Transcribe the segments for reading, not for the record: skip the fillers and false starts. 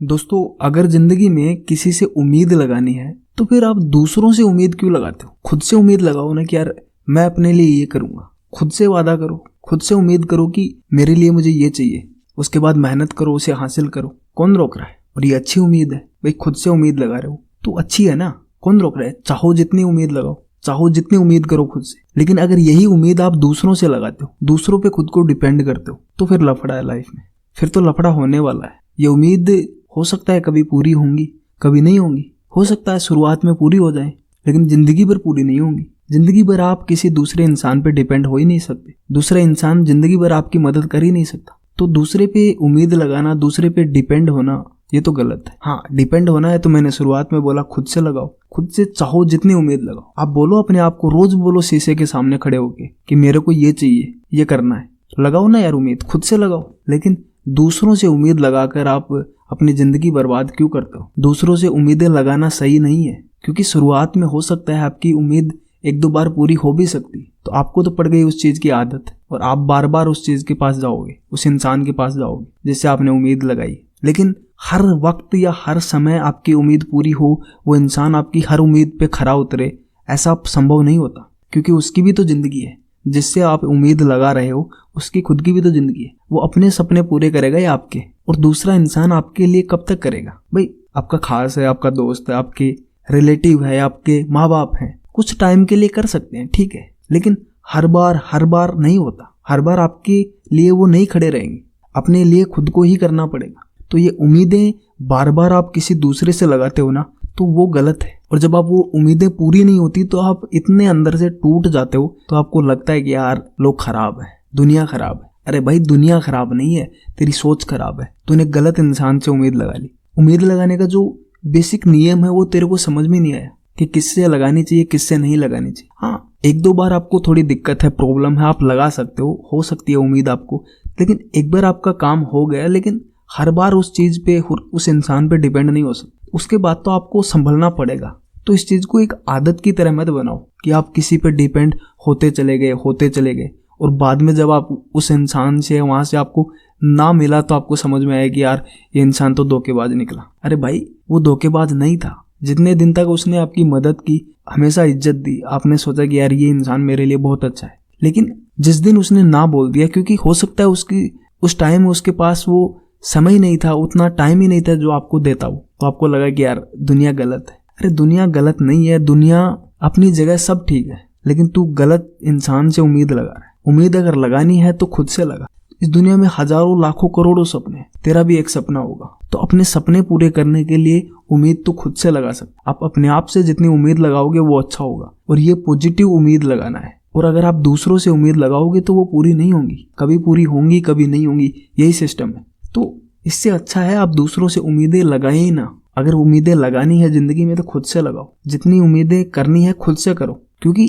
दोस्तों, अगर जिंदगी में किसी से उम्मीद लगानी है तो फिर आप दूसरों से उम्मीद क्यों लगाते हो? खुद से उम्मीद लगाओ ना कि यार मैं अपने लिए ये करूंगा। खुद से वादा करो, खुद से उम्मीद करो कि मेरे लिए मुझे ये चाहिए, उसके बाद मेहनत करो, उसे हासिल करो। कौन रोक रहा है? और ये अच्छी उम्मीद है भाई, खुद से उम्मीद लगा रहे हो तो अच्छी है ना, कौन रोक रहा है? चाहो जितनी उम्मीद लगाओ, चाहो जितनी उम्मीद करो खुद से। लेकिन अगर यही उम्मीद आप दूसरों से लगाते हो, दूसरों पे खुद को डिपेंड करते हो, तो फिर लफड़ा है लाइफ में, फिर तो लफड़ा होने वाला है। ये उम्मीद हो सकता है कभी पूरी होंगी, कभी नहीं होंगी। हो सकता है शुरुआत में पूरी हो जाए, लेकिन जिंदगी भर पूरी नहीं होंगी। जिंदगी भर आप किसी दूसरे इंसान पे डिपेंड हो ही नहीं सकते। दूसरा इंसान जिंदगी भर आपकी मदद कर ही नहीं सकता। तो दूसरे पे उम्मीद लगाना, दूसरे पे डिपेंड होना, ये तो गलत है। हाँ, डिपेंड होना है तो मैंने शुरुआत में बोला खुद से लगाओ, खुद से चाहो जितनी उम्मीद लगाओ। आप बोलो अपने आप को, रोज बोलो शीशे के सामने खड़े होके कि मेरे को ये चाहिए, ये करना है। लगाओ ना यार उम्मीद, खुद से लगाओ। लेकिन दूसरों से उम्मीद लगाकर आप अपनी जिंदगी बर्बाद क्यों करते हो? दूसरों से उम्मीदें लगाना सही नहीं है, क्योंकि शुरुआत में हो सकता है आपकी उम्मीद एक दो बार पूरी हो भी सकती, तो आपको तो पड़ गई उस चीज की आदत और आप बार बार उस चीज के पास जाओगे, उस इंसान के पास जाओगे जिससे आपने उम्मीद लगाई। लेकिन हर वक्त या हर समय आपकी उम्मीद पूरी हो, वो इंसान आपकी हर उम्मीद पे खरा उतरे, ऐसा संभव नहीं होता, क्योंकि उसकी भी तो जिंदगी है। जिससे आप उम्मीद लगा रहे हो उसकी खुद की भी तो जिंदगी है। वो अपने सपने पूरे करेगा या आपके? और दूसरा इंसान आपके लिए कब तक करेगा? भाई आपका खास है, आपका दोस्त है, आपके रिलेटिव है, आपके माँ बाप हैं, कुछ टाइम के लिए कर सकते हैं, ठीक है, लेकिन हर बार नहीं होता। हर बार आपके लिए वो नहीं खड़े रहेंगे, अपने लिए खुद को ही करना पड़ेगा। तो ये उम्मीदें बार बार आप किसी दूसरे से लगाते हो ना, तो वो गलत है। और जब आप वो उम्मीदें पूरी नहीं होती तो आप इतने अंदर से टूट जाते हो, तो आपको लगता है कि यार लोग खराब है, दुनिया खराब है। अरे भाई, दुनिया खराब नहीं है, तेरी सोच खराब है। तूने गलत इंसान से उम्मीद लगा ली। उम्मीद लगाने का जो बेसिक नियम है वो तेरे को समझ में नहीं आया कि किससे लगानी चाहिए, किससे नहीं लगानी चाहिए। हाँ, एक दो बार आपको थोड़ी दिक्कत है, प्रॉब्लम है, आप लगा सकते हो सकती है उम्मीद आपको। लेकिन एक बार आपका काम हो गया, लेकिन हर बार उस चीज पे, उस इंसान पे डिपेंड नहीं हो सकते। उसके बाद तो आपको संभलना पड़ेगा। तो इस चीज को एक आदत की तरह मत बनाओ कि आप किसी पे डिपेंड होते चले गए और बाद में जब आप उस इंसान से, वहां से आपको ना मिला, तो आपको समझ में आया कि यार ये इंसान तो धोखेबाज निकला। अरे भाई, वो धोखेबाज नहीं था। जितने दिन तक उसने आपकी मदद की, हमेशा इज्जत दी, आपने सोचा कि यार ये इंसान मेरे लिए बहुत अच्छा है। लेकिन जिस दिन उसने ना बोल दिया, क्योंकि हो सकता है उसकी उस टाइम उसके पास वो समय ही नहीं था, उतना टाइम ही नहीं था जो आपको देता हो, तो आपको लगा कि यार दुनिया गलत है। अरे दुनिया गलत नहीं है, दुनिया अपनी जगह सब ठीक है, लेकिन तू गलत इंसान से उम्मीद लगा रहा है। उम्मीद अगर लगानी है तो खुद से लगा। इस दुनिया में हजारों लाखों करोड़ों सपने, तेरा भी एक सपना होगा। तो अपने सपने पूरे करने के लिए उम्मीद तो खुद से लगा सकते। आप अपने आप से जितनी उम्मीद लगाओगे वो अच्छा होगा, और ये पॉजिटिव उम्मीद लगाना है। और अगर आप दूसरों से उम्मीद लगाओगे तो वो पूरी नहीं होंगी, कभी पूरी होंगी कभी नहीं होंगी, यही सिस्टम है। तो इससे अच्छा है आप दूसरों से उम्मीदें लगाए ही ना। अगर उम्मीदें लगानी है जिंदगी में तो खुद से लगाओ। जितनी उम्मीदें करनी है खुद से करो, क्योंकि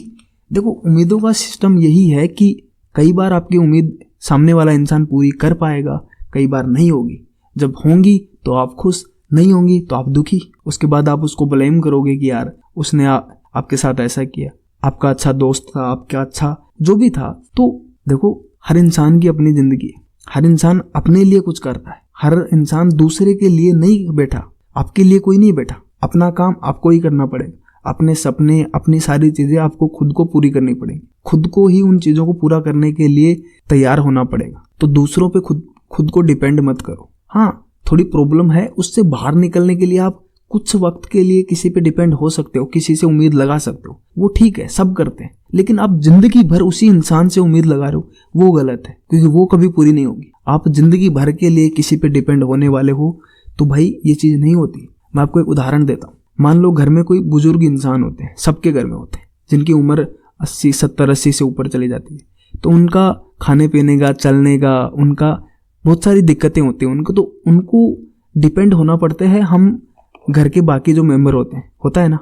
देखो उम्मीदों का सिस्टम यही है कि कई बार आपकी उम्मीद सामने वाला इंसान पूरी कर पाएगा, कई बार नहीं होगी। जब होंगी तो आप खुश, नहीं होंगी तो आप दुखी। उसके बाद आप उसको ब्लेम करोगे कि यार उसने आपके साथ ऐसा किया, आपका अच्छा दोस्त था, आपका अच्छा जो भी था। तो देखो, हर इंसान की अपनी जिंदगी है, हर इंसान अपने लिए कुछ करता है। हर इंसान दूसरे के लिए नहीं बैठा, आपके लिए कोई नहीं बैठा। अपना काम आपको ही करना पड़ेगा। अपने सपने, अपनी सारी चीजें आपको खुद को पूरी करनी पड़ेगी। खुद को ही उन चीजों को पूरा करने के लिए तैयार होना पड़ेगा। तो दूसरों पे खुद को डिपेंड मत करो। हाँ, थोड़ी प्रॉब्लम है, उससे बाहर निकलने के लिए आप कुछ वक्त के लिए किसी पे डिपेंड हो सकते हो, किसी से उम्मीद लगा सकते हो, वो ठीक है, सब करते हैं। लेकिन आप जिंदगी भर उसी इंसान से उम्मीद लगा रहे हो, वो गलत है, क्योंकि वो कभी पूरी नहीं होगी। आप जिंदगी भर के लिए किसी पे डिपेंड होने वाले हो तो भाई ये चीज नहीं होती। मैं आपको एक उदाहरण देता हूँ। मान लो घर में कोई बुजुर्ग इंसान होते हैं, सबके घर में होते हैं, जिनकी उम्र 70-80 से ऊपर चली जाती है। तो उनका खाने पीने का, चलने का, उनका बहुत सारी दिक्कतें होती हैं उनको, तो उनको डिपेंड होना पड़ता है। हम घर के बाकी जो मेंबर होते हैं, होता है ना,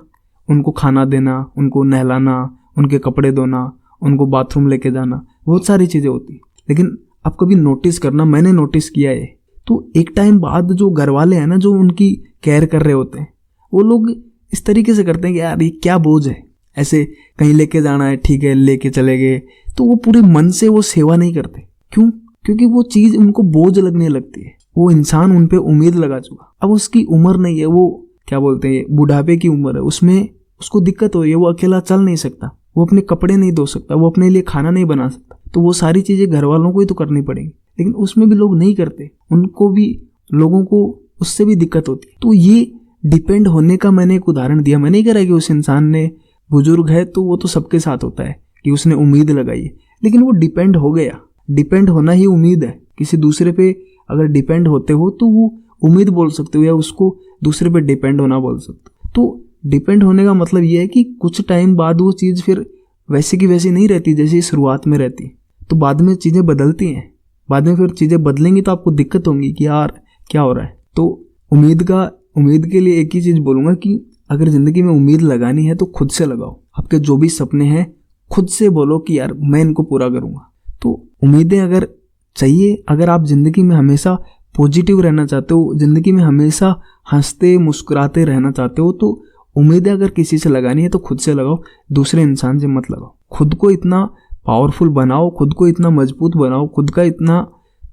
उनको खाना देना, उनको नहलाना, उनके कपड़े धोना, उनको बाथरूम लेके जाना, बहुत सारी चीजें होती हैं। लेकिन आप कभी नोटिस करना, मैंने नोटिस किया है, तो एक टाइम बाद जो घर वाले हैं ना, जो उनकी केयर कर रहे होते हैं, वो लोग इस तरीके से करते हैं कि यार ये क्या बोझ है, ऐसे कहीं लेके जाना है, ठीक है लेके चले गए, तो वो पूरे मन से वो सेवा नहीं करते। क्यों? क्योंकि वो चीज उनको बोझ लगने लगती है। वो इंसान उन पे उम्मीद लगा चुका, अब उसकी उम्र नहीं है, वो क्या बोलते हैं बुढ़ापे की उम्र है, उसमें उसको दिक्कत हो रही है, वो अकेला चल नहीं सकता, वो अपने कपड़े नहीं धो सकता, वो अपने लिए खाना नहीं बना सकता, तो वो सारी चीजें घर वालों को ही तो करनी पड़ेंगी, लेकिन उसमें भी लोग नहीं करते, उनको भी, लोगों को उससे भी दिक्कत होती है। तो ये डिपेंड होने का मैंने एक उदाहरण दिया। मैं नहीं कह रहा कि उस इंसान ने, बुजुर्ग है तो वो तो सबके साथ होता है कि उसने उम्मीद लगाई है, लेकिन वो डिपेंड हो गया। डिपेंड होना ही उम्मीद है। किसी दूसरे पे अगर डिपेंड होते हो तो वो उम्मीद बोल सकते हो, या उसको दूसरे पे डिपेंड होना बोल सकते हो। तो डिपेंड होने का मतलब ये है कि कुछ टाइम बाद वो चीज़ फिर वैसे की वैसी नहीं रहती जैसी शुरुआत में रहती, तो बाद में चीज़ें बदलती हैं, बाद में फिर चीज़ें बदलेंगी तो आपको दिक्कत होंगी कि यार क्या हो रहा है। तो उम्मीद के लिए एक ही चीज़ बोलूँगा कि अगर ज़िंदगी में उम्मीद लगानी है तो खुद से लगाओ। आपके जो भी सपने हैं खुद से बोलो कि यार मैं इनको पूरा करूँगा। तो उम्मीदें अगर चाहिए, अगर आप ज़िंदगी में हमेशा पॉजिटिव रहना चाहते हो, ज़िंदगी में हमेशा हंसते मुस्कुराते रहना चाहते हो, तो उम्मीदें अगर किसी से लगानी है तो खुद से लगाओ, दूसरे इंसान से मत लगाओ। खुद को इतना पावरफुल बनाओ, खुद को इतना मजबूत बनाओ, खुद का इतना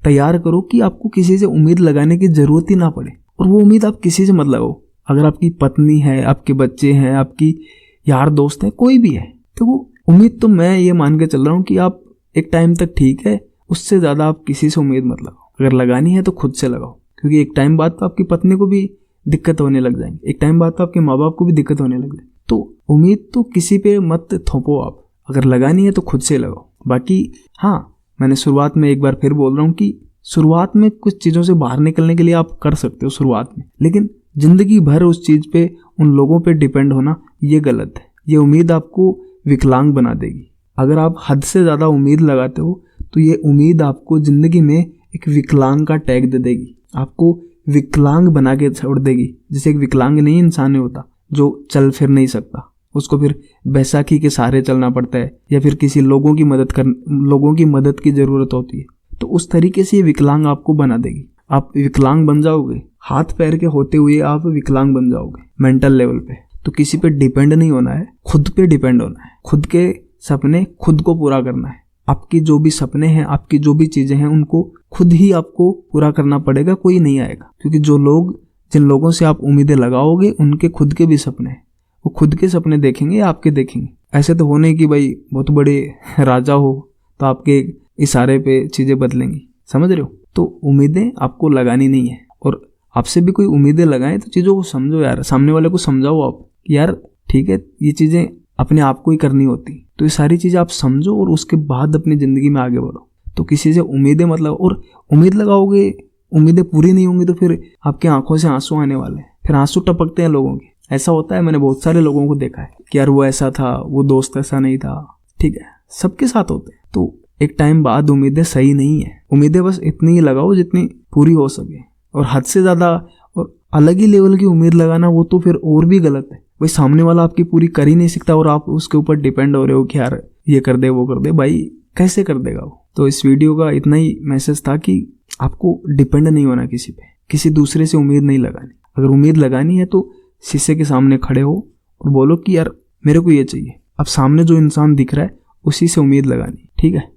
तैयार करो कि आपको किसी से उम्मीद लगाने की ज़रूरत ही ना पड़े। और वो उम्मीद आप किसी से मत लगाओ। अगर आपकी पत्नी है, आपके बच्चे हैं, आपकी यार दोस्त है, कोई भी है, तो वो उम्मीद तो मैं ये मान के चल रहा हूँ कि आप एक टाइम तक ठीक है, उससे ज़्यादा आप किसी से उम्मीद मत लगाओ। अगर लगानी है तो खुद से लगाओ, क्योंकि एक टाइम बाद तो आपकी पत्नी को भी दिक्कत होने लग जाएंगी, एक टाइम बाद तो आपके माँ बाप को भी दिक्कत होने लग जाएगी। तो उम्मीद तो किसी पे मत थोपो आप, अगर लगानी है तो खुद से लगाओ। बाकी हाँ, मैंने शुरुआत में एक बार फिर बोल रहा हूँ कि शुरुआत में कुछ चीज़ों से बाहर निकलने के लिए आप कर सकते हो शुरुआत में, लेकिन ज़िंदगी भर उस चीज़ पे, उन लोगों पे डिपेंड होना ये गलत है। ये उम्मीद आपको विकलांग बना देगी। अगर आप हद से ज़्यादा उम्मीद लगाते हो तो ये उम्मीद आपको ज़िंदगी में एक विकलांग का टैग दे देगी, आपको विकलांग बना के छोड़ देगी। जैसे एक विकलांग नहीं इंसान नहीं होता जो चल फिर नहीं सकता, उसको फिर बैसाखी के सहारे चलना पड़ता है, या फिर किसी लोगों की मदद की ज़रूरत होती है, तो उस तरीके से ये विकलांग आपको बना देगी। आप विकलांग बन जाओगे, हाथ पैर के होते हुए आप विकलांग बन जाओगे मेंटल लेवल पे। तो किसी पे डिपेंड नहीं होना है, खुद पे डिपेंड होना है। खुद के सपने खुद को पूरा करना है। आपकी जो भी सपने हैं, आपकी जो भी चीज़ें हैं, उनको खुद ही आपको पूरा करना पड़ेगा, कोई नहीं आएगा। क्योंकि जिन लोगों से आप उम्मीदें लगाओगे उनके खुद के भी सपने हैं, वो खुद के सपने देखेंगे, आपके देखेंगे। ऐसे तो होने कि भाई बहुत बड़े राजा हो तो आपके इशारे पे चीज़ें बदलेंगी, समझ रहे हो। तो उम्मीदें आपको लगानी नहीं है, और आपसे भी कोई उम्मीदें लगाएं तो चीज़ों को समझो यार, सामने वाले को समझाओ आप कि यार ठीक है, ये चीज़ें अपने आप को ही करनी होती। तो ये सारी चीज़ें आप समझो और उसके बाद अपनी ज़िंदगी में आगे बढ़ो। तो किसी से उम्मीदें मत लगाओ, और उम्मीद लगाओगे, उम्मीदें पूरी नहीं होंगी तो फिर आपकी आंखों से आंसू आने वाले हैं, फिर आंसू टपकते हैं लोगों के। ऐसा होता है, मैंने बहुत सारे लोगों को देखा है कि यार वो ऐसा था, वो दोस्त ऐसा नहीं था। ठीक है, सबके साथ होते हैं। तो एक टाइम बाद उम्मीदें सही नहीं है। उम्मीदें बस इतनी ही लगाओ जितनी पूरी हो सके, और हद से ज़्यादा और अलग ही लेवल की उम्मीद लगाना वो तो फिर और भी गलत है। भाई सामने वाला आपकी पूरी कर ही नहीं सकता और आप उसके ऊपर डिपेंड हो रहे हो कि यार ये कर दे वो कर दे, भाई कैसे कर देगा वो। तो इस वीडियो का इतना ही मैसेज था कि आपको डिपेंड नहीं होना किसी पे, किसी दूसरे से उम्मीद नहीं लगानी। अगर उम्मीद लगानी है तो शीशे के सामने खड़े हो और बोलो कि यार मेरे को ये चाहिए। अब सामने जो इंसान दिख रहा है उसी से उम्मीद लगानी, ठीक है।